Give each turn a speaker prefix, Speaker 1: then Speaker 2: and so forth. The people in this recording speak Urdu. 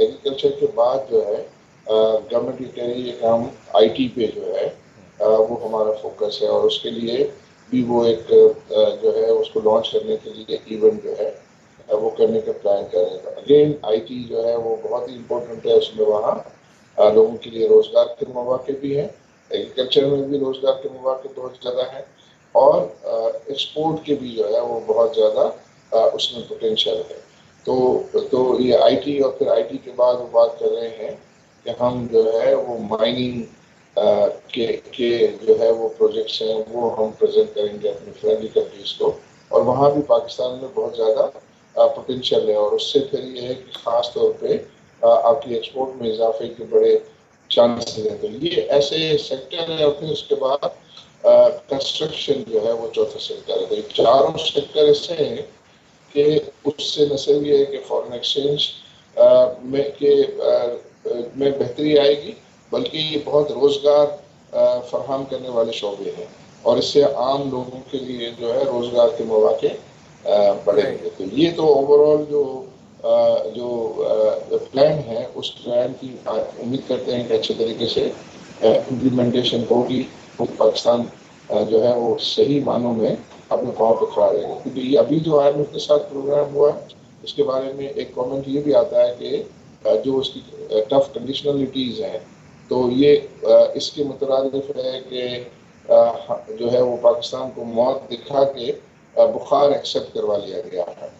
Speaker 1: ایگریکلچر کے بعد جو ہے گورنمنٹ یہ کہہ رہی ہے کہ ہم آئی ٹی پہ جو ہے وہ ہمارا فوکس ہے، اور اس کے لیے بھی وہ ایک جو ہے اس کو لانچ کرنے کے لیے ایونٹ جو ہے وہ کرنے کا پلان کرے گا۔ اگین آئی ٹی جو ہے وہ بہت ہی امپورٹنٹ ہے، اس میں وہاں لوگوں کے لیے روزگار کے مواقع بھی ہیں، ایگریکلچر میں بھی روزگار کے مواقع بہت زیادہ ہیں، اور ایکسپورٹ کے بھی جو ہے وہ بہت زیادہ اس میں پوٹینشیل ہے۔ تو یہ آئی ٹی، اور پھر آئی ٹی کے بعد وہ بات کر رہے ہیں کہ ہم جو ہے وہ مائننگ کے جو ہے وہ پروجیکٹس ہیں وہ ہم پریزنٹ کریں گے اپنی فرینڈلی کنٹریز کو، اور وہاں بھی پاکستان میں بہت زیادہ پوٹینشیل ہے، اور اس سے پھر یہ ہے کہ خاص طور پہ آپ کی ایکسپورٹ میں اضافے کے بڑے چانسز ہیں۔ تو یہ ایسے سیکٹر ہے، اور پھر اس کے بعد کنسٹرکشن جو ہے وہ چوتھا سیکٹر ہے۔ تو یہ چاروں سیکٹر ایسے ہیں کہ اس سے نہ صرف یہ ہے کہ فارن ایکسچینج میں بہتری آئے گی، بلکہ یہ بہت روزگار فراہم کرنے والے شعبے ہیں، اور اس سے عام لوگوں کے لیے جو ہے روزگار کے مواقع بڑھیں گے۔ تو یہ تو اوور آل جو پلان ہے، اس پلان کی امید کرتے ہیں کہ اچھے طریقے سے امپلیمنٹیشن ہوگی، پاکستان جو ہے وہ صحیح معنوں میں اپنے پاؤں پہ کھڑا رہے گا۔ کیونکہ یہ ابھی جو IMF کے ساتھ پروگرام ہوا ہے، اس کے بارے میں ایک کامنٹ یہ بھی آتا ہے کہ جو اس کی ٹف کنڈیشنلٹیز ہیں، تو یہ اس کے مترادف ہے کہ جو ہے وہ پاکستان کو موت دکھا کے بخار ایکسیپٹ کروا لیا گیا ہے۔